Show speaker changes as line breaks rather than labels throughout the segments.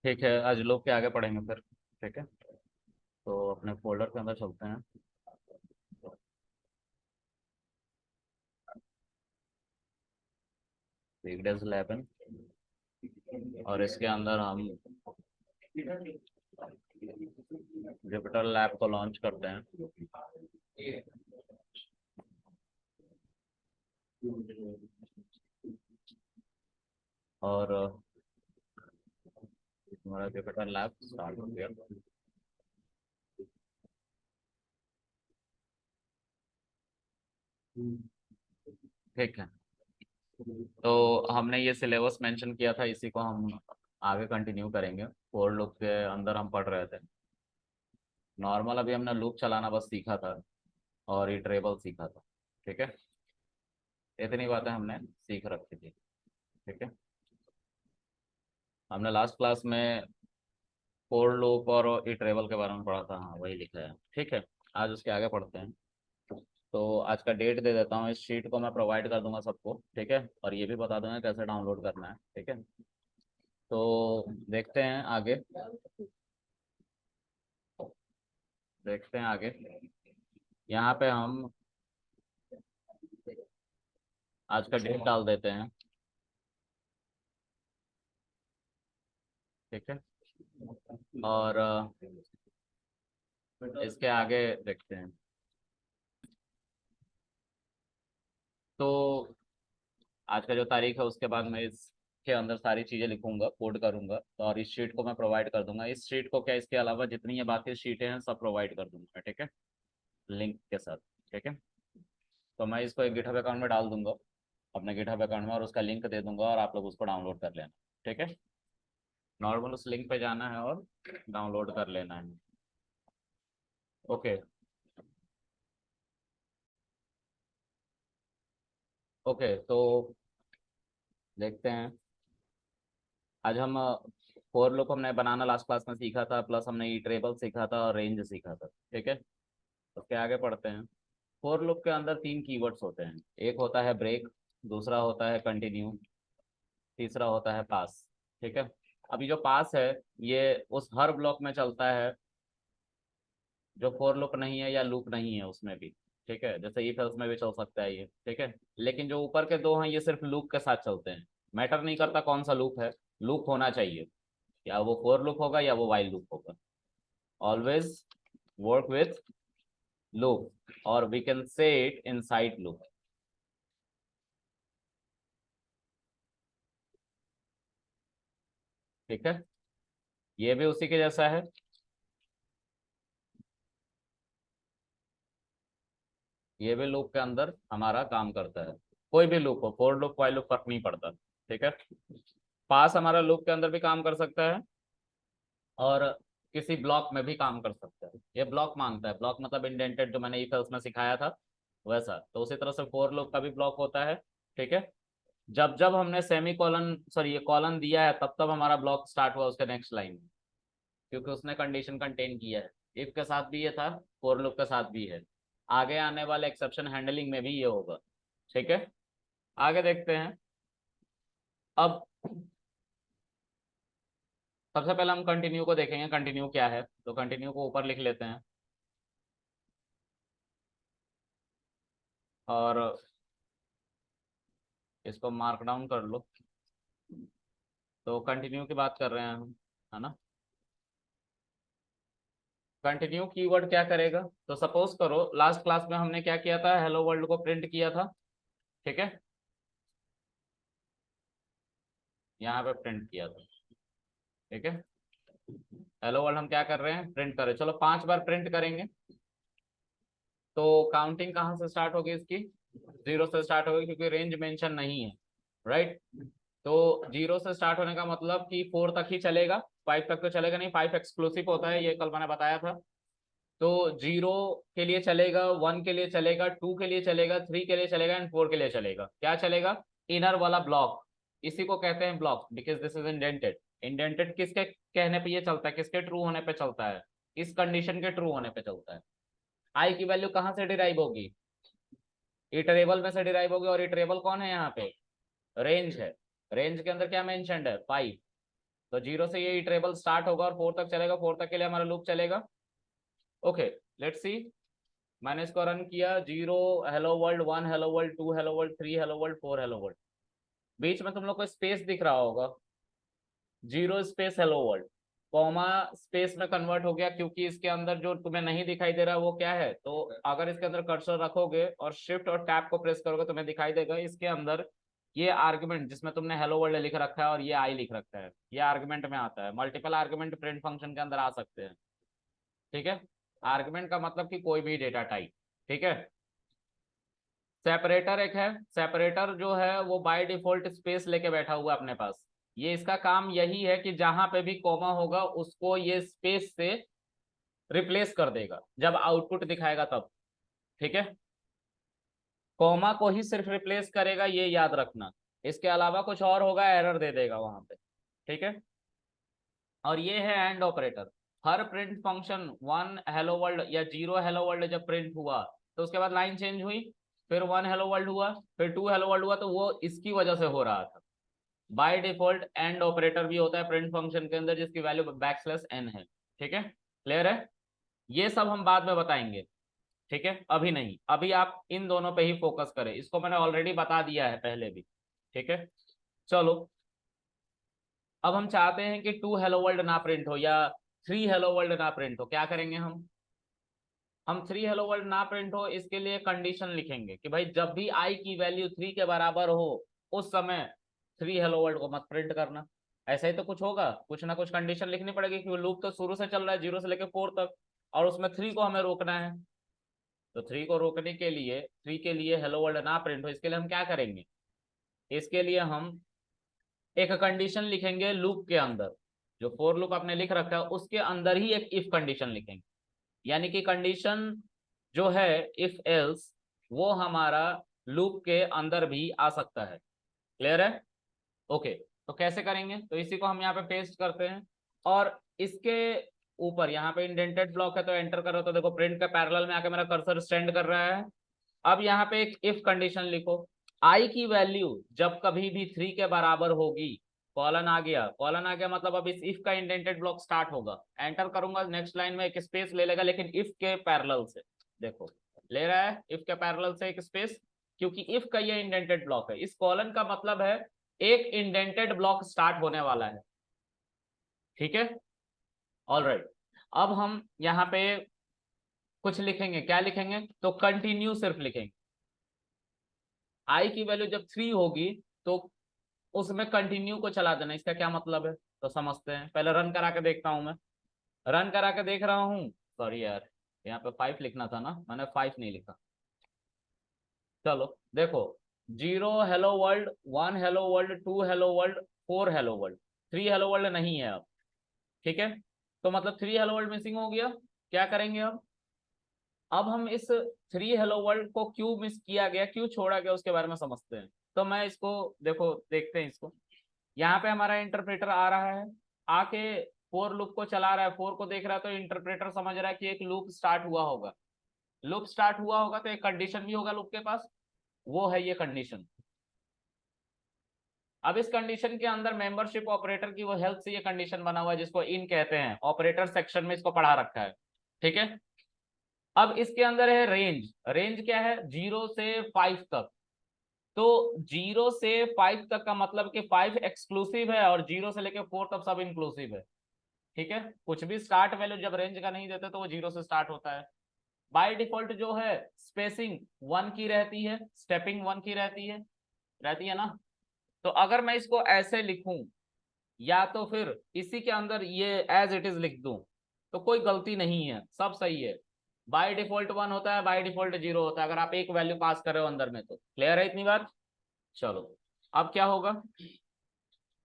ठीक है, आज लोग के आगे पढ़ेंगे फिर। ठीक है, तो अपने फोल्डर के अंदर चलते हैं। वीकडेज 11, और इसके अंदर हम जुपिटर लैब को लॉन्च करते हैं। और हमारा जुपिटर लैब स्टार्ट हो गया। ठीक है, तो हमने ये सिलेबस मेंशन किया था, इसी को हम आगे कंटिन्यू करेंगे। फोर लूप के अंदर हम पढ़ रहे थे। नॉर्मल अभी हमने लूप चलाना बस सीखा था, और इटरेबल सीखा था। ठीक है, इतनी बातें हमने सीख रखी थी। ठीक है, हमने लास्ट क्लास में फोर लूप और इटरेबल के बारे में पढ़ा था। हाँ, वही लिखा है। ठीक है, आज उसके आगे पढ़ते हैं। तो आज का डेट दे देता हूँ, इस शीट को मैं प्रोवाइड कर दूंगा सबको। ठीक है, और ये भी बता दूंगा कैसे डाउनलोड करना है। ठीक है, तो देखते हैं आगे। देखते हैं आगे। यहाँ पे हम आज का डेट डाल देते हैं। ठीक है, और इसके आगे देखते हैं। तो आज का जो तारीख है उसके बाद मैं इसके अंदर सारी चीज़ें लिखूंगा, कोड करूंगा, और इस शीट को मैं प्रोवाइड कर दूंगा। इस शीट को क्या, इसके अलावा जितनी ये बाकी शीटें हैं सब प्रोवाइड कर दूंगा। ठीक है, लिंक के साथ। ठीक है, तो मैं इसको एक गिटहब अकाउंट में डाल दूंगा, अपने गिटहब अकाउंट में, और उसका लिंक दे दूंगा, और आप लोग उसको डाउनलोड कर लेना। ठीक है, नॉर्मल उस लिंक पे जाना है और डाउनलोड कर लेना है। ओके। ओके, तो देखते हैं। आज हम फोर लूप हमने बनाना लास्ट क्लास में सीखा था, प्लस हमने इटरेबल सीखा था और रेंज सीखा था। ठीक है, उसके आगे पढ़ते हैं। फोर लूप के अंदर तीन कीवर्ड्स होते हैं। एक होता है ब्रेक, दूसरा होता है कंटिन्यू, तीसरा होता है पास। ठीक है, अभी जो पास है ये उस हर ब्लॉक में चलता है जो फोर लूप नहीं है या लूप नहीं है उसमें भी। ठीक है, जैसे इफ एल्स में भी चल सकता है ये। ठीक है, लेकिन जो ऊपर के दो हैं ये सिर्फ लूप के साथ चलते हैं। मैटर नहीं करता कौन सा लूप है, लूप होना चाहिए। या वो फोर लूप होगा या वो वाइल लूप होगा। ऑलवेज वर्क विथ लूप, और we can say it inside loop. ठीक है, ये भी उसी के जैसा है। ये भी लूप के अंदर हमारा काम करता है। कोई भी लूप हो, फोर लूप वाइल लूप, फर्क नहीं पड़ता। ठीक है, पास हमारा लूप के अंदर भी काम कर सकता है, और किसी ब्लॉक में भी काम कर सकता है। ये ब्लॉक मांगता है, ब्लॉक मतलब इंडेंटेड, जो मैंने इफ एल्स में सिखाया था वैसा। तो उसी तरह से फोर लूप का भी ब्लॉक होता है। ठीक है, जब जब हमने सेमी कॉलन, सॉरी, ये कॉलन दिया है, तब तब हमारा ब्लॉक स्टार्ट हुआ उसके नेक्स्ट लाइन में, क्योंकि उसने कंडीशन कंटेन किया है। इफ के साथ भी ये था, फोर लूप के साथ भी है। आगे आने वाले एक्सेप्शन हैंडलिंग में भी ये होगा। ठीक है, आगे देखते हैं। अब सबसे पहले हम कंटिन्यू को देखेंगे, कंटिन्यू क्या है। तो कंटिन्यू को ऊपर लिख लेते हैं, और इसको मार्क डाउन कर लो। तो कंटिन्यू की बात कर रहे हैं हम, है ना। कंटिन्यू कीवर्ड क्या करेगा, तो सपोज करो लास्ट क्लास में हमने क्या किया था, हेलो वर्ल्ड को प्रिंट किया था। ठीक है, यहाँ पे प्रिंट किया था। ठीक है, हेलो वर्ल्ड हम क्या कर रहे हैं, प्रिंट कर रहे हैं। चलो 5 बार प्रिंट करेंगे, तो काउंटिंग कहाँ से स्टार्ट होगी इसकी, जीरो से स्टार्ट होगी, क्योंकि रेंज मेंशन नहीं है। राइट, तो जीरो से स्टार्ट होने का मतलब कि फोर तक ही चलेगा, फाइव तक तो चलेगा नहीं, फाइव एक्सक्लूसिव होता है, ये कल मैंने बताया था। तो जीरो के लिए चलेगा, वन के लिए चलेगा, टू के लिए चलेगा, थ्री के लिए चलेगा, एंड फोर के लिए चलेगा। क्या चलेगा, इनर वाला ब्लॉक। इसी को कहते हैं block, because this is indented. Indented किसके कहने पे ये चलता है, किसके ट्रू होने पे चलता है, इस कंडीशन के ट्रू होने पे चलता है। आई की वैल्यू कहाँ से डिराइव होगी, इटरेबल में से डिराइव होगी, और इटरेबल कौन है यहाँ पे, रेंज है। रेंज के अंदर क्या मेंशनड है, 5। तो 0 से ये इटरेबल स्टार्ट होगा और 4 तक चलेगा, 4 तक के लिए हमारा लूप चलेगा। ओके लेट्स सी, मैंने इसको रन किया, 0 hello world, 1 hello world, 2 hello world, 3 hello world, 4 hello world. बीच में तुम लोग को स्पेस दिख रहा होगा, 0 space hello world, comma space में कन्वर्ट हो गया क्योंकि इसके अंदर जो तुम्हें नहीं दिखाई दे रहा वो क्या है। तो अगर इसके अंदर कर्सर रखोगे और शिफ्ट और टैब को प्रेस करोगे तुम्हें दिखाई देगा इसके अंदर ये आर्गुमेंट जिसमें तुमने हेलो वर्ल्ड लिख रखा है और ये आई लिख रखा है, ये आर्गुमेंट में आता है। मल्टीपल आर्गुमेंट प्रिंट फंक्शन के अंदर आ सकते हैं, ठीक है। आर्गुमेंट का मतलब कि कोई भी डेटा टाइप, ठीक है। सेपरेटर एक है, सेपरेटर जो है वो बाय डिफॉल्ट स्पेस लेके बैठा हुआ अपने पास। ये इसका काम यही है कि जहां पे भी कॉमा होगा उसको ये स्पेस से रिप्लेस कर देगा जब आउटपुट दिखाएगा तब, ठीक है। कॉमा को ही सिर्फ रिप्लेस करेगा, ये याद रखना। इसके अलावा कुछ और होगा एरर दे देगा वहां पे, ठीक है। और ये है and operator. Her print function 1 hello world या 0 हेलो वर्ल्ड जब प्रिंट हुआ तो उसके बाद लाइन चेंज हुई, फिर 1 हेलो वर्ल्ड हुआ, फिर 2 हेलो वर्ल्ड हुआ, तो वो इसकी वजह से हो रहा था। बाय डिफॉल्ट एंड ऑपरेटर भी होता है प्रिंट फंक्शन के अंदर जिसकी वैल्यू \n है, ठीक है। क्लियर है, ये सब हम बाद में बताएंगे, ठीक है, अभी नहीं। अभी आप इन दोनों पे ही फोकस करें, इसको मैंने ऑलरेडी बता दिया है पहले भी, ठीक है। चलो अब हम चाहते हैं कि 2 हेलो वर्ल्ड ना प्रिंट हो या 3 हेलो वर्ल्ड ना प्रिंट हो, क्या करेंगे हम 3 हेलो वर्ल्ड ना प्रिंट हो इसके लिए कंडीशन लिखेंगे कि भाई जब भी आई की वैल्यू 3 के बराबर हो उस समय 3 हेलो वर्ल्ड को मत प्रिंट करना। ऐसा ही तो कुछ होगा, कुछ ना कुछ कंडीशन लिखनी पड़ेगी क्योंकि लूप तो शुरू से चल रहा है 0 से लेकर 4 तक और उसमें 3 को हमें रोकना है। तो 3 को रोकने के लिए, 3 के लिए हेलो वर्ल्ड ना प्रिंट हो इसके लिए हम क्या करेंगे, इसके लिए हम एक कंडीशन लिखेंगे लूप के अंदर, जो फोर लूप आपने लिख रखा है उसके अंदर ही एक इफ कंडीशन लिखेंगे। यानी कि कंडीशन जो है इफ एल्स वो हमारा लूप के अंदर भी आ सकता है। क्लियर है, ओके। तो कैसे करेंगे, तो इसी को हम यहाँ पे पेस्ट करते हैं और इसके ऊपर यहाँ पे इंडेंटेड ब्लॉक है तो एंटर करो तो देखो प्रिंट का पैरेलल में आके मेरा कर्सर स्टैंड कर रहा है। अब यहाँ पे एक इफ कंडीशन लिखो, आई की वैल्यू जब कभी भी 3 के बराबर होगी, कॉलन आ गया, कॉलन आ गया मतलब अब इस इफ का इंडेंटेड ब्लॉक स्टार्ट होगा। एंटर करूंगा नेक्स्ट लाइन में एक स्पेस ले लेगा लेकिन इफ के पैरेलल से, देखो ले रहा है इफ के पैरेलल से एक स्पेस, क्योंकि इफ का ये इंडेंटेड ब्लॉक है। इस कॉलन का मतलब है एक इंडेंटेड ब्लॉक स्टार्ट होने वाला है, ठीक है। ऑलराइट, अब हम यहाँ पे कुछ लिखेंगे, क्या लिखेंगे, तो कंटिन्यू सिर्फ लिखेंगे। आई की वैल्यू जब 3 होगी तो उसमें कंटिन्यू को चला देना। इसका क्या मतलब है तो समझते हैं, पहले रन करा के देखता हूं मैं। रन करा के देख रहा हूं, सॉरी यार यहाँ पे 5 लिखना था ना, मैंने 5 नहीं लिखा। चलो देखो, 0 hello world, 1 hello world, 2 hello world, 4 hello world, 3 hello world नहीं है अब, ठीक है। तो मतलब 3 हेलो वर्ल्ड मिसिंग हो गया। क्या करेंगे अब हम इस 3 हेलो वर्ल्ड को क्यों मिस किया गया, क्यों छोड़ा गया, उसके बारे में समझते हैं। तो मैं इसको देखो, देखते हैं इसको। यहाँ पे हमारा इंटरप्रेटर आ रहा है, आके फोर लूप को चला रहा है, फोर को देख रहा है तो इंटरप्रेटर समझ रहा है कि एक लूप स्टार्ट हुआ होगा। लूप स्टार्ट हुआ होगा तो एक कंडीशन भी होगा लूप के पास, वो है ये कंडीशन। अब इस कंडीशन के अंदर मेंबरशिप ऑपरेटर की वो हेल्प से ये कंडीशन बना हुआ है जिसको इन कहते हैं, ऑपरेटर सेक्शन में इसको पढ़ा रखा है, ठीक है। अब इसके अंदर है रेंज, रेंज क्या है 0 से 5 तक। तो 0 से 5 तक का मतलब कि 5 एक्सक्लूसिव है और 0 से लेकर 4 तक सब इंक्लूसिव है, ठीक है। कुछ भी स्टार्ट वैल्यू जब रेंज का नहीं देते तो वो 0 से स्टार्ट होता है। बाय डिफॉल्ट जो है स्पेसिंग 1 की रहती है, स्टेपिंग 1 की रहती है ना। तो अगर मैं इसको ऐसे लिखूं या तो फिर इसी के अंदर ये एज इट इज लिख दूं तो कोई गलती नहीं है, सब सही है। बाय डिफॉल्ट 1 होता है, बाय डिफॉल्ट 0 होता है अगर आप एक वैल्यू पास कर रहे हो अंदर में तो। क्लियर है इतनी बात, चलो अब क्या होगा,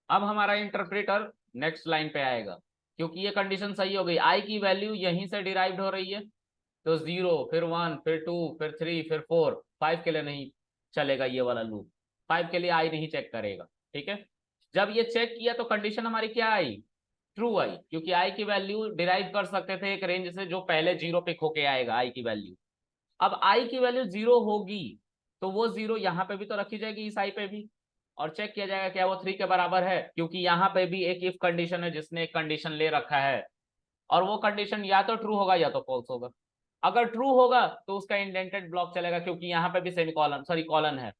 अब हमारा इंटरप्रेटर नेक्स्ट लाइन पे आएगा क्योंकि ये कंडीशन सही हो गई, आई की वैल्यू यहीं से डिराइव्ड हो रही है। तो 0 फिर 1 फिर 2 फिर 3 फिर 4, 5 के लिए नहीं चलेगा ये वाला लूप, 5 के लिए आई नहीं चेक करेगा, ठीक है। जब ये चेक किया तो कंडीशन हमारी क्या आई, ट्रू आई, क्योंकि आई की वैल्यू डिराइव कर सकते थे एक रेंज से जो पहले 0 पिक होके आएगा आई की वैल्यू। अब आई की वैल्यू 0 होगी तो वो 0 यहाँ पे भी तो रखी जाएगी इस आई पे भी, और चेक किया जाएगा क्या वो 3 के बराबर है, क्योंकि यहाँ पे भी एक इफ कंडीशन है जिसने एक कंडीशन ले रखा है, और वो कंडीशन या तो ट्रू होगा या तो फॉल्स होगा। अगर ट्रू होगा तो उसका इंडेंटेड ब्लॉक चलेगा, क्योंकि यहाँ पे भी सेमीकोलन सॉरी कॉलन है,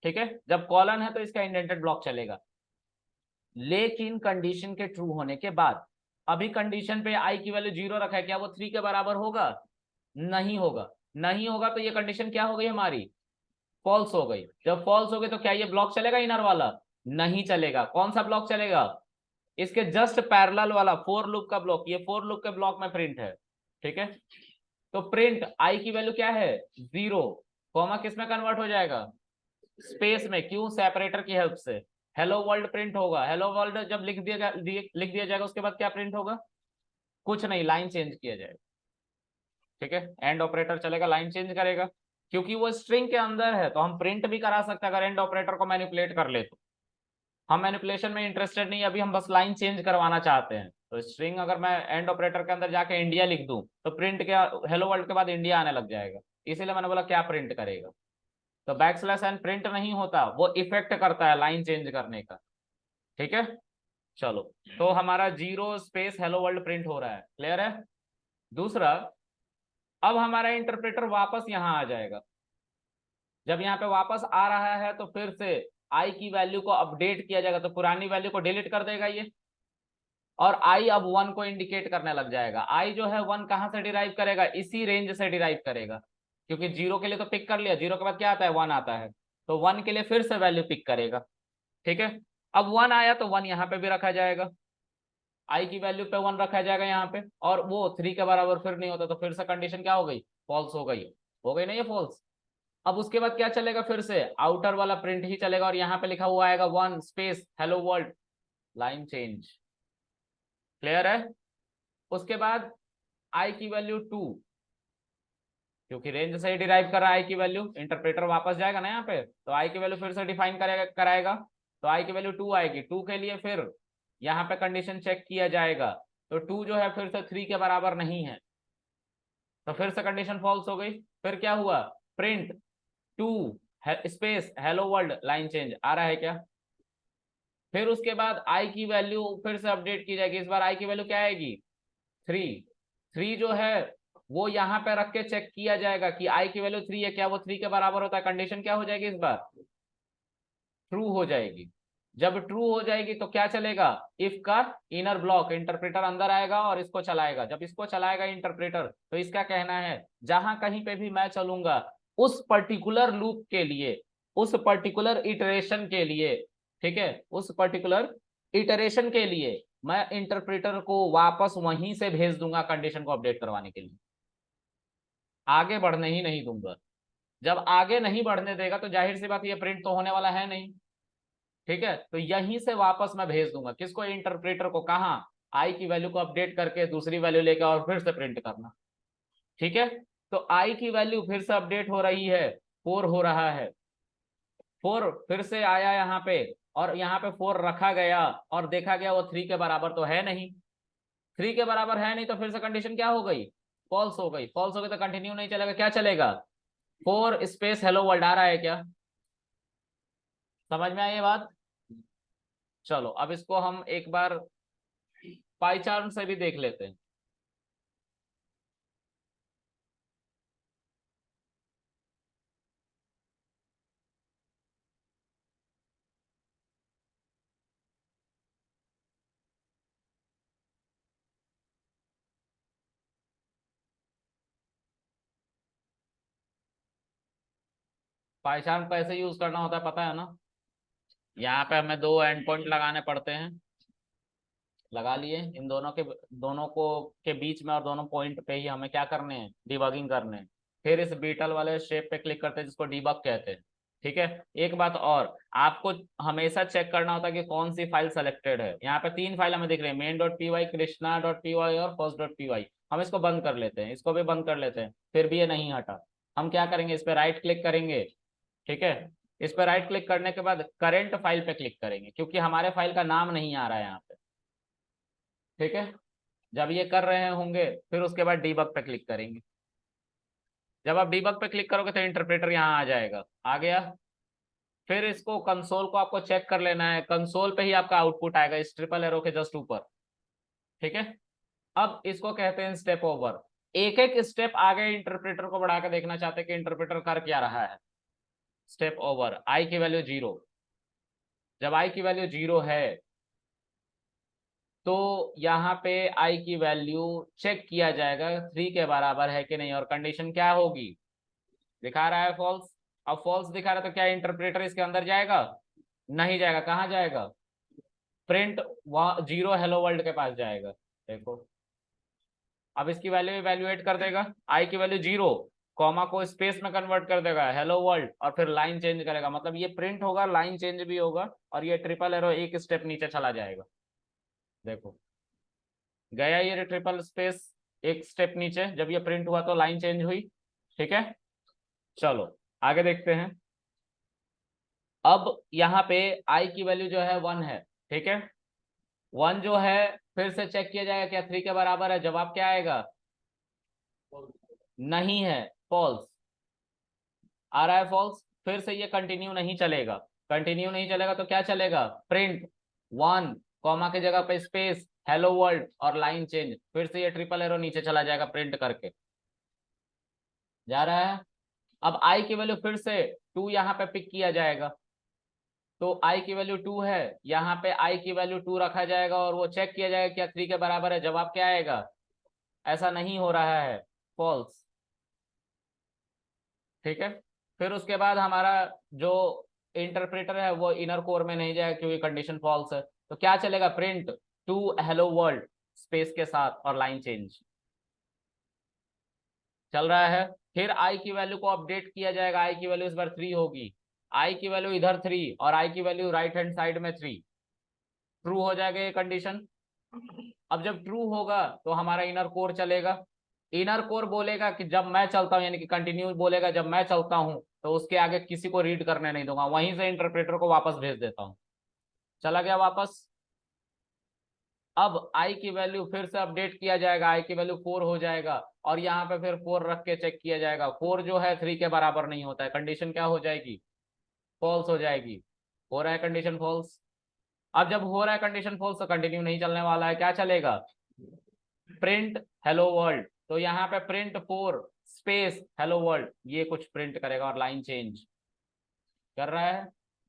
ठीक है। जब कॉलन है तो इसका इंडेंटेड ब्लॉक चलेगा। लेकिन कंडीशन के ट्रू होने के बाद, अभी कंडीशन पे आई की वैल्यू 0 रखा है, क्या वो 3 के बराबर होगा? नहीं होगा। नहीं होगा तो ये कंडीशन क्या हो गई हमारी? फॉल्स हो गई। जब फॉल्स हो गई तो क्या ये ब्लॉक चलेगा इनर वाला? नहीं चलेगा। कौन सा ब्लॉक चलेगा? इसके जस्ट पैरेलल वाला फोर लूप का ब्लॉक। ये फोर लूप के ब्लॉक में प्रिंट है, ठीक है। तो प्रिंट आई की वैल्यू क्या है? 0, कॉमा किस में कन्वर्ट हो जाएगा? स्पेस में। क्यों? सेपरेटर की हेल्प से। हेलो वर्ल्ड प्रिंट होगा। हेलो वर्ल्ड जब लिख दिया जाएगा उसके बाद क्या प्रिंट होगा? कुछ नहीं, लाइन चेंज किया जाएगा, ठीक है। एंड ऑपरेटर चलेगा, लाइन चेंज करेगा, क्योंकि वो स्ट्रिंग के अंदर है तो हम प्रिंट भी करा सकते हैं अगर एंड ऑपरेटर को मैनिपुलेट कर ले तो। हम मैनिपुलेशन में इंटरेस्टेड नहीं, अभी हम बस लाइन चेंज करवाना चाहते हैं। तो स्ट्रिंग अगर मैं एंड ऑपरेटर के अंदर जाके इंडिया लिख दूं तो प्रिंट क्या, हेलो वर्ल्ड के बाद इंडिया आने लग जाएगा। इसीलिए मैंने बोला क्या प्रिंट करेगा। तो बैकस्लैश एन प्रिंट नहीं होता, वो इफेक्ट करता है लाइन चेंज करने का, ठीक है। चलो, तो हमारा 0 स्पेस हेलो वर्ल्ड प्रिंट हो रहा है, क्लियर है। दूसरा, अब हमारा इंटरप्रेटर वापस यहाँ आ जाएगा। जब यहाँ पे वापस आ रहा है तो फिर से आई की वैल्यू को अपडेट किया जाएगा, तो पुरानी वैल्यू को डिलीट कर देगा ये, और आई अब 1 को इंडिकेट करने लग जाएगा। आई जो है 1 कहां से डिराइव करेगा? इसी रेंज से डिराइव करेगा, क्योंकि 0 के लिए तो पिक कर लिया, 0 के बाद क्या आता है? 1 आता है, तो 1 के लिए फिर से वैल्यू पिक करेगा, ठीक है। अब 1 आया तो 1 यहाँ पे भी रखा जाएगा, आई की वैल्यू पे 1 रखा जाएगा यहाँ पे, और वो 3 के बराबर फिर नहीं होता तो फिर से कंडीशन क्या हो गई? फॉल्स हो गई। हो गई ना ये फॉल्स। अब उसके बाद क्या चलेगा? फिर से आउटर वाला प्रिंट ही चलेगा, और यहाँ पे लिखा हुआ आएगा 1 space hello world, line change, clear है। उसके बाद आई की वैल्यू 2, क्योंकि रेंज से ही डिराइव कर रहा है आई की वैल्यू, इंटरप्रेटर वापस जाएगा ना यहाँ पे, तो आई की वैल्यू फिर से डिफाइन कराएगा। तो आई की वैल्यू 2 आएगी। 2 के लिए फिर यहाँ पे कंडीशन चेक किया जाएगा, तो 2 जो है फिर से 3 के बराबर नहीं है, तो फिर से कंडीशन फॉल्स हो गई। फिर क्या हुआ? Print 2 space hello world, line change आ रहा है क्या? फिर उसके बाद आई की वैल्यू फिर से अपडेट की जाएगी। इस बार आई की वैल्यू क्या आएगी? 3। 3 जो है वो यहाँ पे रख के चेक किया जाएगा कि आई की वैल्यू 3 है, क्या वो 3 के बराबर होता है? कंडीशन क्या हो जाएगी इस बार? ट्रू हो जाएगी। जब ट्रू हो जाएगी तो क्या चलेगा? इफ का इनर ब्लॉक, इंटरप्रेटर अंदर आएगा और इसको चलाएगा। जब इसको चलाएगा इंटरप्रेटर तो इसका कहना है जहां कहीं पे भी मैं चलूंगा उस पर्टिकुलर लूप के लिए, उस पर्टिकुलर इटरेशन के लिए, ठीक है, उस पर्टिकुलर इटरेशन के लिए मैं इंटरप्रेटर को वापस वहीं से भेज दूंगा कंडीशन को अपडेट करवाने के लिए, आगे बढ़ने ही नहीं दूंगा। जब आगे नहीं बढ़ने देगा तो जाहिर सी बात ये प्रिंट तो होने वाला है नहीं, ठीक है। तो यहीं से वापस मैं भेज दूंगा किसको? इंटरप्रेटर को। कहा? आई की वैल्यू को अपडेट करके दूसरी वैल्यू लेकर और फिर से प्रिंट करना, ठीक है। तो आई की वैल्यू फिर से अपडेट हो रही है, 4 हो रहा है, 4 फिर से आया यहाँ पे, और यहाँ पे 4 रखा गया और देखा गया वो 3 के बराबर तो है नहीं। 3 के बराबर है नहीं तो फिर से कंडीशन क्या हो गई? फॉल्स हो गई। फॉल्स हो गई तो कंटिन्यू नहीं चलेगा, क्या चलेगा? 4 स्पेस हेलो वर्ल्ड आ रहा है क्या? समझ में आई ये बात? चलो अब इसको हम एक बार पाई चार्ट से भी देख लेते हैं। पाई चार्ट कैसे यूज करना होता है पता है ना? यहाँ पे हमें 2 एंड पॉइंट लगाने पड़ते हैं, लगा लिए। इन दोनों को के बीच में और दोनों पॉइंट पे ही हमें क्या करने हैं? डिबगिंग करने हैं। फिर इस बीटल वाले शेप पे क्लिक करते हैं जिसको डिबग कहते हैं, ठीक है। एक बात और, आपको हमेशा चेक करना होता है कि कौन सी फाइल सेलेक्टेड है। यहाँ पे 3 फाइल हमें दिख रही है, main.py, krishna.py और first.py। हम इसको बंद कर लेते हैं, इसको भी बंद कर लेते हैं, फिर भी ये नहीं हटा। हम क्या करेंगे? इस पर राइट क्लिक करेंगे, ठीक है। इस पर राइट क्लिक करने के बाद करेंट फाइल पे क्लिक करेंगे, क्योंकि हमारे फाइल का नाम नहीं आ रहा है यहाँ पे, ठीक है। जब ये कर रहे होंगे फिर उसके बाद डीबग पे क्लिक करेंगे। जब आप डीबग पे क्लिक करोगे तो इंटरप्रेटर यहाँ आ जाएगा। आ गया, फिर इसको कंसोल को आपको चेक कर लेना है, कंसोल पे ही आपका आउटपुट आएगा इस ट्रिपल एरो के जस्ट ऊपर, ठीक है। अब इसको कहते हैं स्टेप ओवर। एक एक स्टेप आगे इंटरप्रेटर को बढ़ा के देखना चाहते हैं कि इंटरप्रेटर कर क्या रहा है। स्टेप ओवर, आई की वैल्यू 0, जब आई की वैल्यू 0 है तो यहाँ पे आई की वैल्यू चेक किया जाएगा 3 के बराबर है कि नहीं, और कंडीशन क्या होगी, दिखा रहा है फॉल्स। अब फॉल्स दिखा रहा है तो क्या इंटरप्रेटर इसके अंदर जाएगा, नहीं जाएगा, कहाँ जाएगा, प्रिंट 0 हेलो वर्ल्ड के पास जाएगा। देखो अब इसकी वैल्यू इवेल्युएट कर देगा, आई की वैल्यू 0, कॉमा को स्पेस में कन्वर्ट कर देगा हेलो वर्ल्ड, और फिर लाइन चेंज करेगा, मतलब ये प्रिंट होगा, लाइन चेंज भी होगा, और ये ट्रिपल एरो एक स्टेप नीचे चला जाएगा। देखो गया ये ट्रिपल स्पेस एक स्टेप नीचे, जब ये प्रिंट हुआ तो लाइन चेंज हुई, ठीक है। चलो आगे देखते हैं। अब यहाँ पे आई की वैल्यू जो है 1 है, ठीक है। 1 जो है फिर से चेक किया जाएगा क्या 3 के बराबर है, जवाब क्या आएगा, नहीं है, फॉल्स आ रहा है, फॉल्स। फिर से ये कंटिन्यू नहीं चलेगा, कंटिन्यू नहीं चलेगा तो क्या चलेगा, प्रिंट 1, कॉमा की जगह पे स्पेस हेलो वर्ल्ड और लाइन चेंज, फिर से ये ट्रिपल एरो नीचे चला जाएगा प्रिंट करके जा रहा है। अब आई की वैल्यू फिर से 2 यहाँ पे पिक किया जाएगा, तो आई की वैल्यू 2 है, यहाँ पे आई की वैल्यू 2 रखा जाएगा और वो चेक किया जाएगा क्या 3 के बराबर है, जवाब क्या आएगा, ऐसा नहीं हो रहा है, फॉल्स, ठीक है। फिर उसके बाद हमारा जो इंटरप्रेटर है वो इनर कोर में नहीं जाएगा क्योंकि कंडीशन फॉल्स है, तो क्या चलेगा, प्रिंट 2 हेलो वर्ल्ड स्पेस के साथ और लाइन चेंज चल रहा है। फिर आई की वैल्यू को अपडेट किया जाएगा, आई की वैल्यू इस बार 3 होगी, आई की वैल्यू इधर 3 और आई की वैल्यू राइट हैंड साइड में 3, ट्रू हो जाएगा ये कंडीशन। अब जब ट्रू होगा तो हमारा इनर कोर चलेगा, इनर कोर बोलेगा कि जब मैं चलता हूं, यानी कि कंटिन्यू बोलेगा जब मैं चलता हूं तो उसके आगे किसी को रीड करने नहीं दूंगा, वहीं से इंटरप्रेटर को वापस भेज देता हूं, चला गया वापस। अब आई की वैल्यू फिर से अपडेट किया जाएगा, आई की वैल्यू 4 हो जाएगा, और यहाँ पे फिर 4 रख के चेक किया जाएगा, 4 जो है 3 के बराबर नहीं होता है, कंडीशन क्या हो जाएगी, फॉल्स हो जाएगी, हो रहा है कंडीशन फॉल्स। अब जब हो रहा है कंडीशन फॉल्स तो कंटिन्यू नहीं चलने वाला है, क्या चलेगा, प्रिंट हेलो वर्ल्ड, तो यहाँ पे प्रिंट 4 स्पेस हेलो वर्ल्ड, ये कुछ प्रिंट करेगा और लाइन चेंज कर रहा है।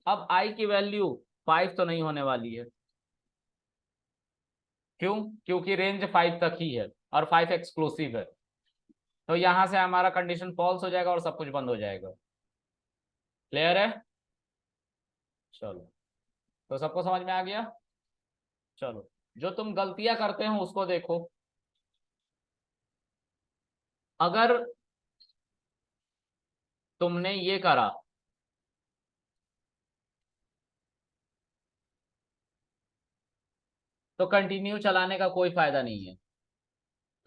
अब आई की वैल्यू 5 तो नहीं होने वाली है, क्यों, क्योंकि रेंज 5 तक ही है और 5 एक्सक्लूसिव है, तो यहां से हमारा कंडीशन फॉल्स हो जाएगा और सब कुछ बंद हो जाएगा। क्लियर है, चलो तो सबको समझ में आ गया। चलो जो तुम गलतियां करते हो उसको देखो। अगर तुमने ये करा तो कंटिन्यू चलाने का कोई फायदा नहीं है।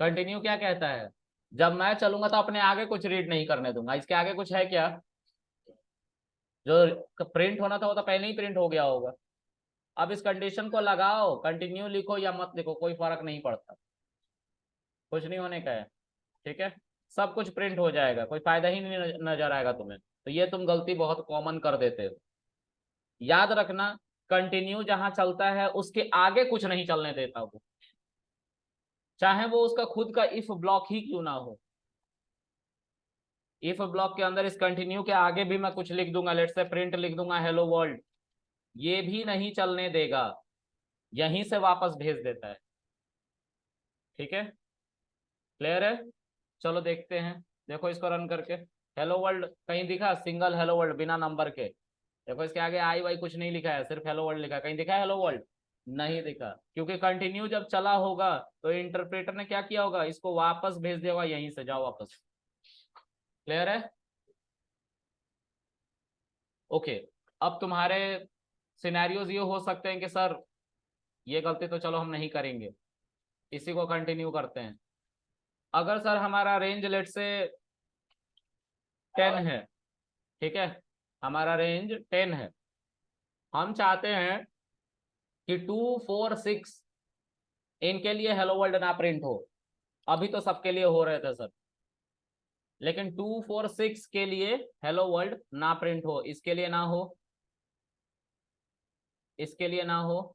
कंटिन्यू क्या कहता है, जब मैं चलूंगा तो अपने आगे कुछ रीड नहीं करने दूंगा, इसके आगे कुछ है क्या, जो प्रिंट होना था वो तो पहले ही प्रिंट हो गया होगा। अब इस कंडीशन को लगाओ, कंटिन्यू लिखो या मत लिखो कोई फर्क नहीं पड़ता, कुछ नहीं होने का है, ठीक है। सब कुछ प्रिंट हो जाएगा, कोई फायदा ही नहीं नजर आएगा तुम्हें, तो ये तुम गलती बहुत कॉमन कर देते हो। याद रखना, कंटिन्यू जहां चलता है उसके आगे कुछ नहीं चलने देता वो, चाहे वो उसका खुद का इफ ब्लॉक ही क्यों ना हो। इफ ब्लॉक के अंदर इस कंटिन्यू के आगे भी मैं कुछ लिख दूंगा, लेट्स से प्रिंट लिख दूंगा हेलो वर्ल्ड, ये भी नहीं चलने देगा, यहीं से वापस भेज देता है, ठीक है। क्लियर है, चलो देखते हैं। देखो इसको रन करके, हेलो वर्ल्ड कहीं दिखा, सिंगल हेलो वर्ल्ड बिना नंबर के, देखो इसके आगे आई वाई कुछ नहीं लिखा है, सिर्फ हेलो वर्ल्ड लिखा है, कहीं दिखा है हेलो वर्ल्ड, नहीं दिखा, क्योंकि कंटिन्यू जब चला होगा तो इंटरप्रेटर ने क्या किया होगा, इसको वापस भेज दिया होगा, यहीं से जाओ वापस। क्लियर है, ओके। अब तुम्हारे सिनेरियोज ये हो सकते हैं कि सर ये गलती तो चलो हम नहीं करेंगे, इसी को कंटिन्यू करते हैं। अगर सर हमारा रेंज लेट से 10 है, ठीक है, हमारा रेंज 10 है, हम चाहते हैं कि 2 4 6 इनके लिए हेलो वर्ल्ड ना प्रिंट हो, अभी तो सबके लिए हो रहे थे सर, लेकिन 2 4 6 के लिए हेलो वर्ल्ड ना प्रिंट हो, इसके लिए ना हो, इसके लिए ना हो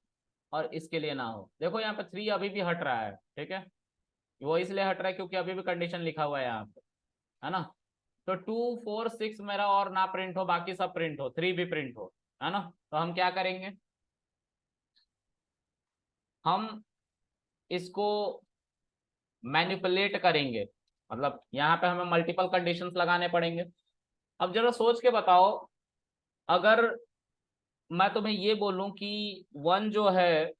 और इसके लिए ना हो। देखो यहाँ पे 3 अभी भी हट रहा है, ठीक है, वो इसलिए हट रहा है क्योंकि अभी भी कंडीशन लिखा हुआ है यहाँ पे, है ना। तो 2 4 6 मेरा और ना प्रिंट हो, बाकी सब प्रिंट हो, 3 भी प्रिंट हो, है ना। तो हम क्या करेंगे, हम इसको मैनिपुलेट करेंगे, मतलब यहाँ पे हमें मल्टीपल कंडीशंस लगाने पड़ेंगे। अब जरा सोच के बताओ, अगर मैं तुम्हें ये बोलूं कि 1 जो है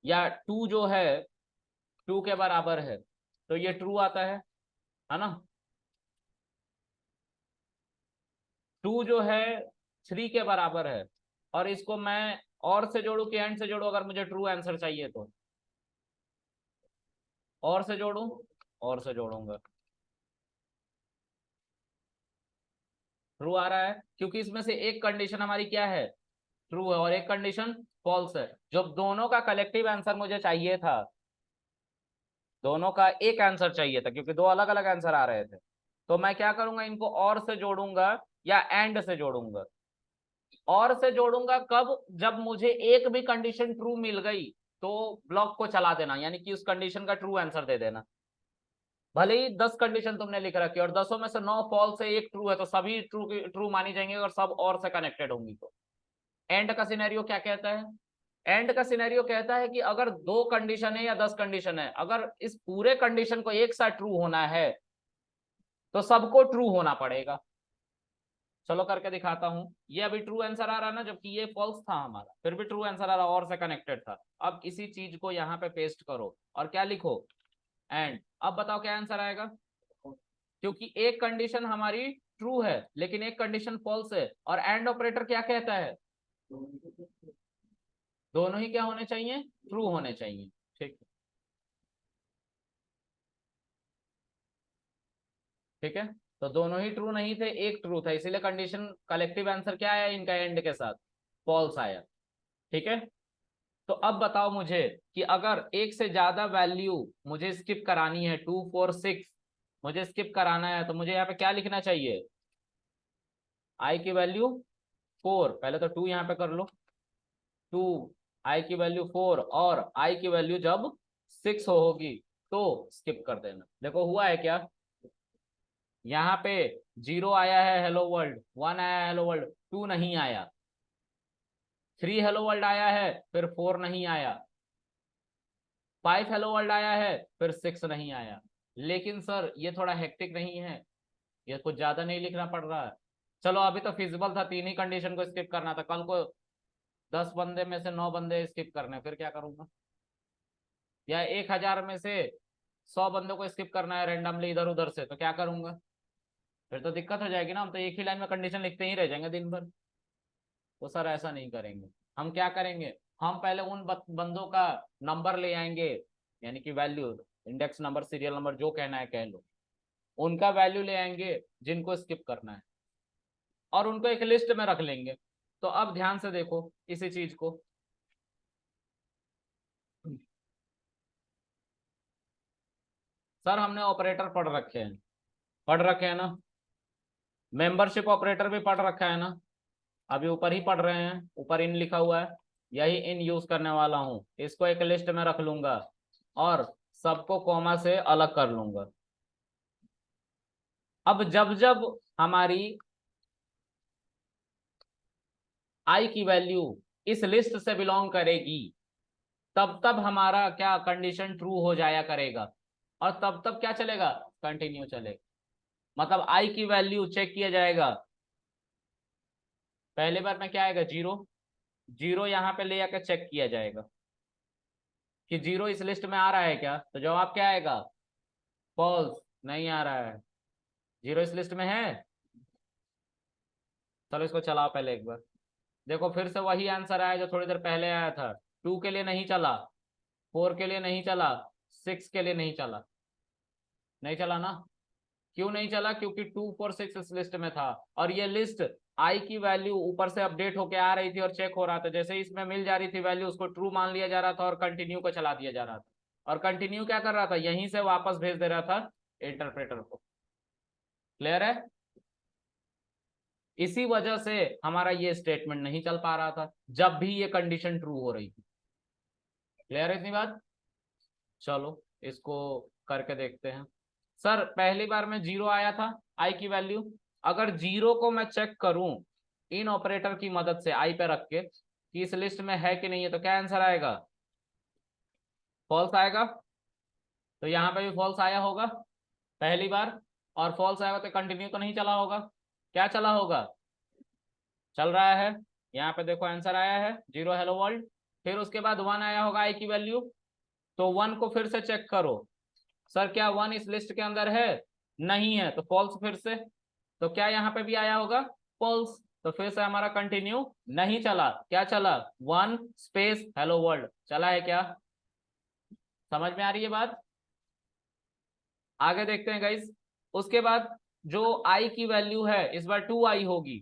या 2 जो है 2 के बराबर है, तो ये ट्रू आता है ना। 2 जो है 3 के बराबर है, और इसको मैं और से जोड़ू कि एंड से जोड़ू, अगर मुझे ट्रू आंसर चाहिए तो और से जोड़ू, और से जोड़ूंगा, ट्रू आ रहा है, क्योंकि इसमें से एक कंडीशन हमारी क्या है, ट्रू है, और एक कंडीशन फॉल्स है। जब दोनों का कलेक्टिव आंसर मुझे चाहिए था, दोनों का एक आंसर चाहिए था, क्योंकि दो अलग अलग आंसर आ रहे थे, तो मैं क्या करूंगा, इनको और से जोड़ूंगा या एंड से जोड़ूंगा। और से जोड़ूंगा कब, जब मुझे एक भी कंडीशन ट्रू मिल गई तो ब्लॉक को चला देना, यानी कि उस कंडीशन का ट्रू आंसर दे देना। भले ही 10 कंडीशन तुमने लिख रखी और 10 में से 9 फॉल्स है, एक ट्रू है, तो सभी ट्रू ट्रू मानी जाएंगे और सब और से कनेक्टेड होंगी। तो एंड का सिनेरियो क्या कहता है, एंड का सिनेरियो कहता है कि अगर 2 कंडीशन है या 10 कंडीशन है, अगर इस पूरे कंडीशन को एक साथ ट्रू होना है तो सबको ट्रू होना पड़ेगा। चलो करके दिखाता हूं, ये अभी ट्रू आंसर आ रहा ना, जबकि ये फॉल्स था हमारा, फिर भी ट्रू आंसर आ रहा, और से कनेक्टेड था। अब इसी चीज को यहाँ पे पेस्ट करो और क्या लिखो, एंड। अब बताओ क्या आंसर आएगा, क्योंकि एक कंडीशन हमारी ट्रू है लेकिन एक कंडीशन फॉल्स है, और एंड ऑपरेटर क्या कहता है, दोनों ही क्या होने चाहिए, ट्रू होने चाहिए। ठीक, ठीक है, तो दोनों ही ट्रू नहीं थे, एक ट्रू था, इसीलिए कंडीशन कलेक्टिव आंसर क्या आया इनका एंड के साथ, फॉल्स आया। ठीक है, तो अब बताओ मुझे कि अगर एक से ज्यादा वैल्यू मुझे स्किप करानी है, 2 4 6 मुझे स्किप कराना है, तो मुझे यहाँ पे क्या लिखना चाहिए, आई की वैल्यू 4, पहले तो 2 यहाँ पे कर लो, 2, आई की वैल्यू 4, और आई की वैल्यू जब 6 होगी तो स्किप कर देना। देखो हुआ है क्या, यहाँ पे 0 आया है हेलो वर्ल्ड, 1 आया है हेलो वर्ल्ड, 2 नहीं आया, 3 हेलो वर्ल्ड आया है, फिर 4 नहीं आया, 5 हेलो वर्ल्ड आया है, फिर 6 नहीं आया। लेकिन सर ये थोड़ा हेक्टिक नहीं है, ये कुछ ज्यादा नहीं लिखना पड़ रहा है। चलो अभी तो फिजिबल था, 3 ही कंडीशन को स्किप करना था, कल को 10 बंदे में से 9 बंदे स्किप करने, फिर क्या करूंगा, या 1000 में से 100 बंदों को स्किप करना है रेंडमली इधर उधर से, तो क्या करूंगा, फिर तो दिक्कत हो जाएगी ना, हम तो एक ही लाइन में कंडीशन लिखते ही रह जाएंगे दिन भर। तो सर ऐसा नहीं करेंगे, हम क्या करेंगे, हम पहले उन बंदों का नंबर ले आएंगे, यानी कि value, index number, serial number, जो कहना है कह लो, उनका वैल्यू ले आएंगे जिनको स्किप करना है, और उनको एक लिस्ट में रख लेंगे। तो अब ध्यान से देखो इसी चीज को, सर हमने ऑपरेटर पढ़ रखे हैं ना, मेंबरशिप ऑपरेटर भी पढ़ रखा है ना, अभी ऊपर ही पढ़ रहे हैं, ऊपर इन लिखा हुआ है, यही इन यूज करने वाला हूं, इसको एक लिस्ट में रख लूंगा और सबको कॉमा से अलग कर लूंगा। अब जब जब हमारी आई की वैल्यू इस लिस्ट से बिलोंग करेगी, तब तब हमारा क्या कंडीशन ट्रू हो जाया करेगा, और तब तब क्या चलेगा, कंटिन्यू चलेगा। मतलब आई की वैल्यू चेक किया जाएगा, पहले बार में क्या आएगा, 0, 0 यहाँ पे ले आकर चेक किया जाएगा कि 0 इस लिस्ट में आ रहा है क्या, तो जवाब क्या आएगा, फॉल्स, नहीं आ रहा है, 0 इस लिस्ट में है। चलो इसको चलाओ पहले एक बार, देखो फिर से वही आंसर आया जो थोड़ी देर पहले आया था, 2 के लिए नहीं चला, 4 के लिए नहीं चला, 6 के लिए नहीं चला, नहीं चला ना। क्यों नहीं चला, क्योंकि 2 4 6 इस लिस्ट में था, और ये लिस्ट आई की वैल्यू ऊपर से अपडेट होके आ रही थी और चेक हो रहा था, जैसे ही इसमें मिल जा रही थी वैल्यू, उसको ट्रू मान लिया जा रहा था और कंटिन्यू को चला दिया जा रहा था, और कंटिन्यू क्या कर रहा था, यहीं से वापस भेज दे रहा था इंटरप्रेटर को। क्लियर है, इसी वजह से हमारा ये स्टेटमेंट नहीं चल पा रहा था जब भी ये कंडीशन ट्रू हो रही थी। क्लियर है इतनी बात? चलो इसको करके देखते हैं। सर पहली बार में 0 आया था आई की वैल्यू, अगर 0 को मैं चेक करूं इन ऑपरेटर की मदद से आई पे रख के कि इस लिस्ट में है कि नहीं है, तो क्या आंसर आएगा? फॉल्स आएगा। तो यहाँ पे भी फॉल्स आया होगा पहली बार, और फॉल्स आएगा तो कंटिन्यू तो नहीं चला होगा। क्या चला होगा? चल रहा है। यहाँ पे देखो आंसर आया है 0 हेलो वर्ल्ड। फिर उसके बाद 1 आया होगा आई की वैल्यू, तो 1 को फिर से चेक करो। सर क्या 1 इस लिस्ट के अंदर है? नहीं है, तो फॉल्स फिर से। तो क्या यहाँ पे भी आया होगा? फॉल्स। तो फिर से हमारा कंटिन्यू नहीं चला। क्या चला? 1 स्पेस हेलो वर्ल्ड चला है। क्या समझ में आ रही है बात? आगे देखते हैं गाइस। उसके बाद जो आई की वैल्यू है इस बार 2 आई होगी,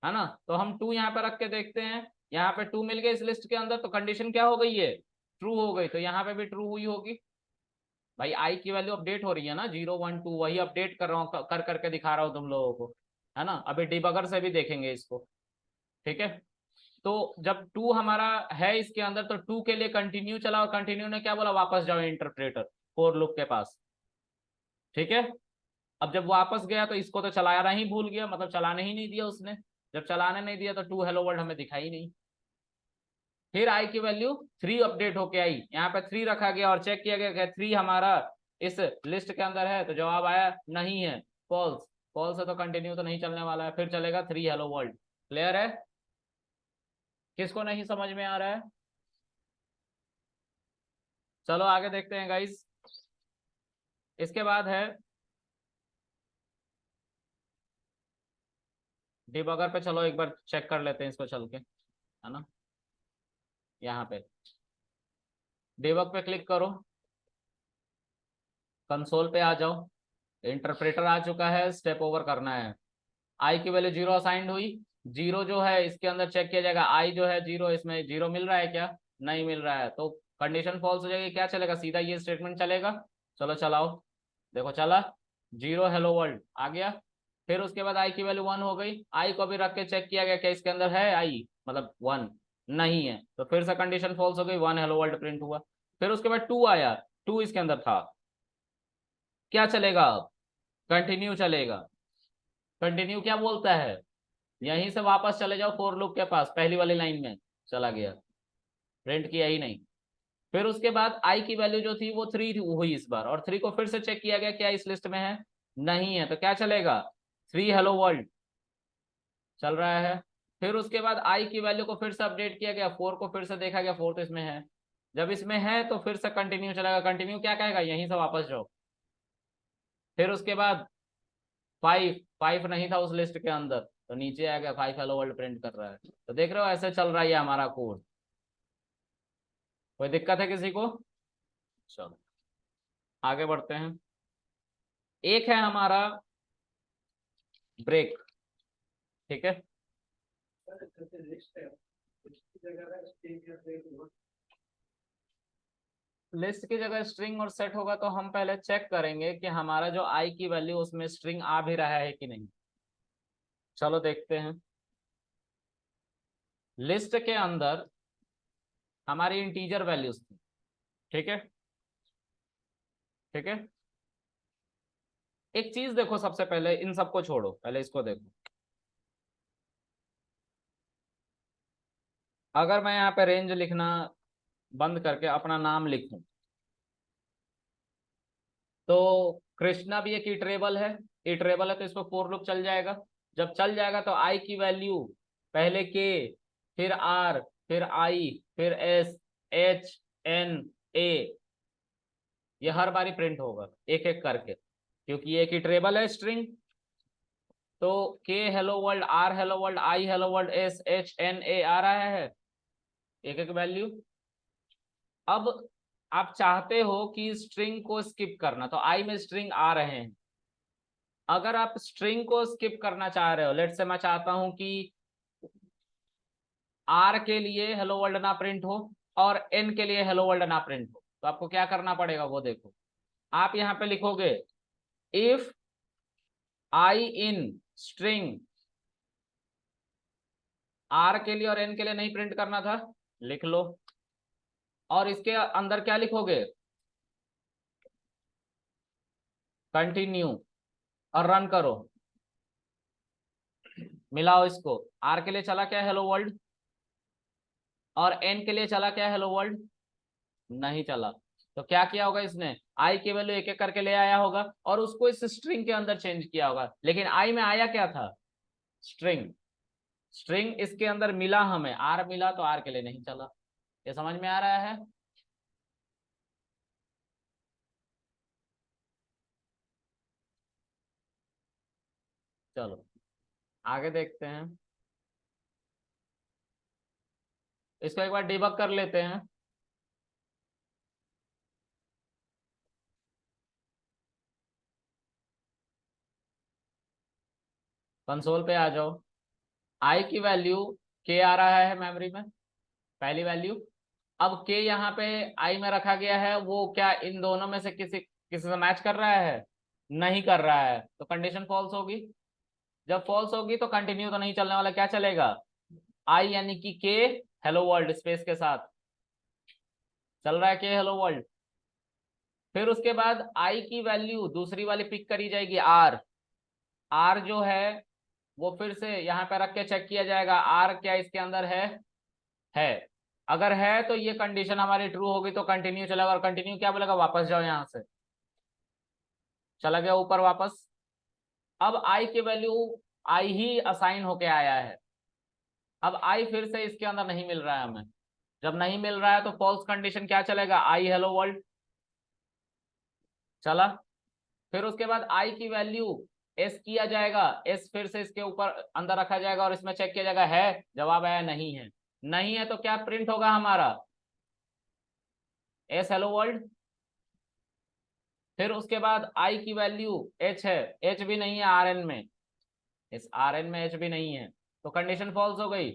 है ना? तो हम 2 यहाँ पे रख के देखते हैं। यहाँ पे 2 मिल गए इस लिस्ट के अंदर, तो कंडीशन क्या हो गई है? ट्रू हो गई। तो यहाँ पे भी ट्रू हुई होगी। भाई आई की वैल्यू अपडेट हो रही है ना, 0 1 2, वही अपडेट कर रहा हूँ, कर करके दिखा रहा हूँ तुम लोगों को, है ना? अभी डिबगर से भी देखेंगे इसको। ठीक है। तो जब 2 हमारा है इसके अंदर, तो 2 के लिए कंटिन्यू चला, और कंटिन्यू ने क्या बोला? वापस जाओ इंटरप्रेटर फोर लूप के पास। ठीक है। अब जब वापस गया तो इसको तो चलाना ही भूल गया, मतलब चलाने ही नहीं दिया उसने। जब चलाने नहीं दिया तो 2 हेलो वर्ल्ड हमें दिखाई नहीं। फिर आई की वैल्यू 3 अपडेट होके आई, यहाँ पे 3 रखा गया और चेक किया गया कि 3 हमारा इस लिस्ट के अंदर है, तो जवाब आया नहीं है, फॉल्स। फॉल्स है तो कंटिन्यू तो नहीं चलने वाला है, फिर चलेगा 3 हेलो वर्ल्ड। क्लियर है? किसको नहीं समझ में आ रहा है? चलो आगे देखते हैं गाइस। इसके बाद है डिबगर पे। चलो एक बार चेक कर लेते हैं इसको चल के, है ना? यहाँ पे डिबग पे क्लिक करो, कंसोल पे आ जाओ, इंटरप्रेटर आ चुका है, स्टेप ओवर करना है। आई की वैल्यू 0 असाइंड हुई। 0 जो है इसके अंदर चेक किया जाएगा, आई जो है 0, इसमें 0 मिल रहा है क्या? नहीं मिल रहा है, तो कंडीशन फॉल्स हो जाएगी। क्या चलेगा? सीधा ये स्टेटमेंट चलेगा। चलो चलाओ। देखो चला, 0 हेलो वर्ल्ड आ गया। फिर उसके बाद आई की वैल्यू 1 हो गई, आई को भी रख के चेक किया गया क्या इसके अंदर है आई, मतलब 1 नहीं है, तो फिर से कंडीशन फॉल्स हो गई, 1 हेलो वर्ल्ड प्रिंट हुआ। फिर उसके बाद 2 आया, 2 इसके अंदर था। क्या चलेगा अब? कंटिन्यू चलेगा। कंटिन्यू क्या बोलता है? यहीं से वापस चले जाओ फोर लूप के पास, पहली वाली लाइन में चला गया, प्रिंट किया ही नहीं। फिर उसके बाद आई की वैल्यू जो थी वो 3 हुई इस बार, और 3 को फिर से चेक किया गया क्या इस लिस्ट में है? नहीं है, तो क्या चलेगा? 3 हेलो वर्ल्ड चल रहा है। फिर उसके बाद आई की वैल्यू को फिर से अपडेट किया गया, 4 को फिर से देखा गया, 4 तो इसमें है। जब इसमें है तो फिर से कंटिन्यू चलेगा। कंटिन्यू क्या कहेगा? यहीं से वापस जाओ। फिर उसके बाद 5, 5 नहीं था उस लिस्ट के अंदर, तो नीचे आ गया 5 हेलो वर्ल्ड प्रिंट कर रहा है। तो देख रहे हो ऐसे चल रहा है हमारा कोड। कोई दिक्कत है किसी को? चलो आगे बढ़ते हैं। एक है हमारा ब्रेक। ठीक है। लिस्ट की जगह स्ट्रिंग और सेट होगा, तो हम पहले चेक करेंगे कि हमारा जो आई की वैल्यू उसमें स्ट्रिंग आ भी रहा है कि नहीं। चलो देखते हैं। लिस्ट के अंदर हमारी इंटीजर वैल्यूज थी। ठीक है। ठीक है। एक चीज देखो, सबसे पहले इन सबको छोड़ो, पहले इसको देखो। अगर मैं यहाँ पे रेंज लिखना बंद करके अपना नाम लिखूं, तो कृष्णा भी एक इटरेबल है। इटरेबल है तो इस पर फोर लूप चल जाएगा। जब चल जाएगा तो आई की वैल्यू पहले के, फिर आर, फिर आई, फिर एस, एच, एन, ए, ये हर बारी प्रिंट होगा एक एक करके, क्योंकि ये एक इटरेबल है स्ट्रिंग। तो K hello world, R hello world, I hello world, S, H, N, A आ रहा है एक एक वैल्यू। अब आप चाहते हो कि स्ट्रिंग को स्किप करना, तो आई में स्ट्रिंग आ रहे हैं। अगर आप स्ट्रिंग को स्किप करना चाह रहे हो, लेट से मैं चाहता हूं कि आर के लिए हेलो वर्ल्ड ना प्रिंट हो और एन के लिए हेलो वर्ल्ड ना प्रिंट हो, तो आपको क्या करना पड़ेगा वो देखो। आप यहां पे लिखोगे if I in string R के लिए और एन के लिए नहीं प्रिंट करना था, लिख लो। और इसके अंदर क्या लिखोगे, कंटिन्यू, और रन करो। मिलाओ इसको, आर के लिए चला क्या हेलो वर्ल्ड, और एन के लिए चला क्या हेलो वर्ल्ड, नहीं चला। तो क्या किया होगा इसने, आई की वैल्यू एक एक करके ले आया होगा और उसको इस स्ट्रिंग के अंदर चेंज किया होगा। लेकिन आई में आया क्या था, स्ट्रिंग। स्ट्रिंग इसके अंदर मिला, हमें आर मिला, तो आर के लिए नहीं चला। ये समझ में आ रहा है। चलो आगे देखते हैं, इसको एक बार डिबग कर लेते हैं। कंसोल पे आ जाओ, आई की वैल्यू के आ रहा है मेमोरी में, पहली वैल्यू। अब के यहाँ पे आई में रखा गया है, वो क्या इन दोनों में से किसी किसी से मैच कर रहा है, नहीं कर रहा है, तो कंडीशन फॉल्स होगी। जब फॉल्स होगी तो कंटिन्यू तो नहीं चलने वाला, क्या चलेगा, आई यानी कि के हेलो वर्ल्ड स्पेस के साथ चल रहा है, के हेलो वर्ल्ड। फिर उसके बाद आई की वैल्यू दूसरी वाली पिक करी जाएगी, आर। आर जो है वो फिर से यहाँ पे रख के चेक किया जाएगा, आर क्या इसके अंदर है। अगर है तो ये कंडीशन हमारी ट्रू होगी तो कंटिन्यू चलेगा, और कंटिन्यू क्या बोलेगा, वापस जाओ यहाँ से, चला गया ऊपर वापस। अब आई की वैल्यू आई ही असाइन होके आया है, अब आई फिर से इसके अंदर नहीं मिल रहा है हमें। जब नहीं मिल रहा है तो फॉल्स कंडीशन क्या चलेगा, आई हेलो वर्ल्ड चला। फिर उसके बाद आई की वैल्यू एस किया जाएगा, एस फिर से इसके ऊपर अंदर रखा जाएगा और इसमें चेक किया जाएगा, है, जवाब आया नहीं है। नहीं है तो क्या प्रिंट होगा हमारा, एस हेलो वर्ल्ड। फिर उसके बाद आई की वैल्यू एच है, एच भी नहीं है आर एन में, इस आर एन में एच भी नहीं है, तो कंडीशन फॉल्स हो गई,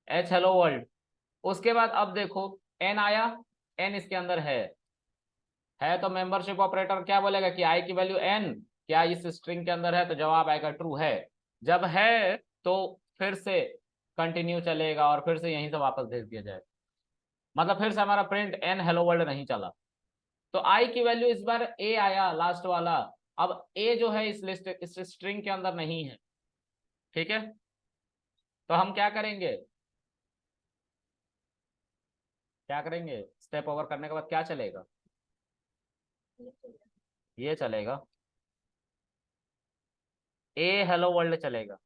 एच हेलो वर्ल्ड। उसके बाद अब देखो एन आया, एन इसके अंदर है तो मेंबरशिप ऑपरेटर क्या बोलेगा कि आई की वैल्यू एन क्या इस स्ट्रिंग के अंदर है, तो जवाब आएगा ट्रू है। जब है तो फिर से कंटिन्यू चलेगा और फिर से यहीं से वापस भेज दिया जाएगा, मतलब फिर से हमारा प्रिंट एन हेलो वर्ल्ड नहीं चला। तो आई की वैल्यू इस बार ए आया लास्ट वाला, अब ए जो है इस लिस्ट इस स्ट्रिंग के अंदर नहीं है, ठीक है। तो हम क्या करेंगे, क्या करेंगे, स्टेप ओवर करने के बाद क्या चलेगा, ये चलेगा, ए हेलो वर्ल्ड चलेगा।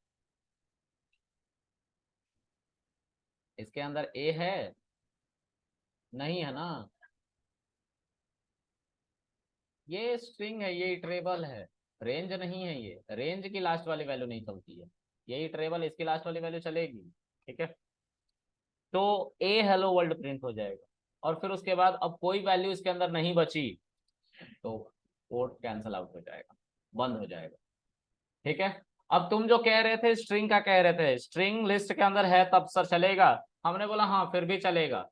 इसके अंदर ए है, नहीं है ना, ये स्ट्रिंग है, ये इटरेबल है, रेंज नहीं है, ये रेंज की लास्ट वाली वैल्यू नहीं चलती है, ये इटरेबल, इसकी लास्ट वाली वैल्यू चलेगी, ठीक है। तो ए हेलो वर्ल्ड प्रिंट हो जाएगा, और फिर उसके बाद अब कोई वैल्यू इसके अंदर नहीं बची तो कोड कैंसल आउट हो जाएगा, बंद हो जाएगा, ठीक है। अब तुम जो कह रहे थे स्ट्रिंग का कह रहे थे, स्ट्रिंग लिस्ट के अंदर है तब सर चलेगा, हमने बोला हाँ फिर भी चलेगा,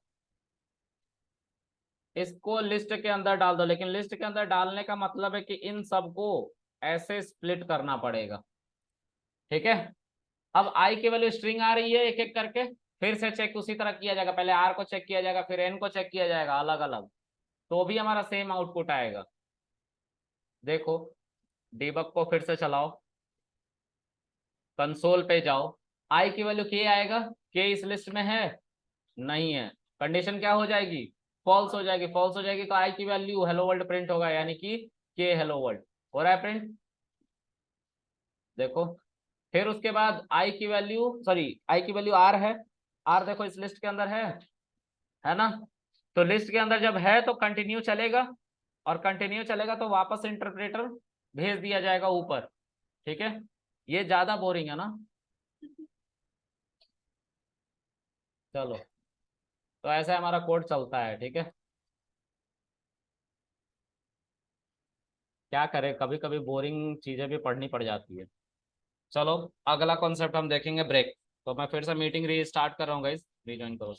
इसको लिस्ट के अंदर डाल दो। लेकिन लिस्ट के अंदर डालने का मतलब है कि इन सबको ऐसे स्प्लिट करना पड़ेगा, ठीक है। अब आई की वैल्यू स्ट्रिंग आ रही है एक एक करके, फिर से चेक उसी तरह किया जाएगा, पहले आर को चेक किया जाएगा फिर एन को चेक किया जाएगा अलग अलग, तो भी हमारा सेम आउटपुट आएगा। देखो डीबग को फिर से चलाओ, कंसोल पे जाओ, आई की वैल्यू के आएगा, के इस लिस्ट में है, नहीं है, कंडीशन क्या हो जाएगी, फॉल्स हो जाएगी। फॉल्स हो जाएगी तो आई की वैल्यू हेलो वर्ल्ड प्रिंट होगा, यानी कि के हेलो वर्ल्ड हो रहा है प्रिंट, देखो। फिर उसके बाद आई की वैल्यू, सॉरी आई की वैल्यू आर है, आर देखो इस लिस्ट के अंदर है ना। तो लिस्ट के अंदर जब है तो कंटिन्यू चलेगा, और कंटिन्यू चलेगा तो वापस इंटरप्रेटर भेज दिया जाएगा ऊपर, ठीक है। ये ज्यादा बोरिंग है ना, चलो तो ऐसा हमारा कोड चलता है, ठीक है। क्या करें, कभी कभी बोरिंग चीजें भी पढ़नी पड़ जाती है। चलो अगला कॉन्सेप्ट हम देखेंगे ब्रेक, तो मैं फिर से मीटिंग री स्टार्ट कर रहा हूँ गाइस, रीजॉइन करो।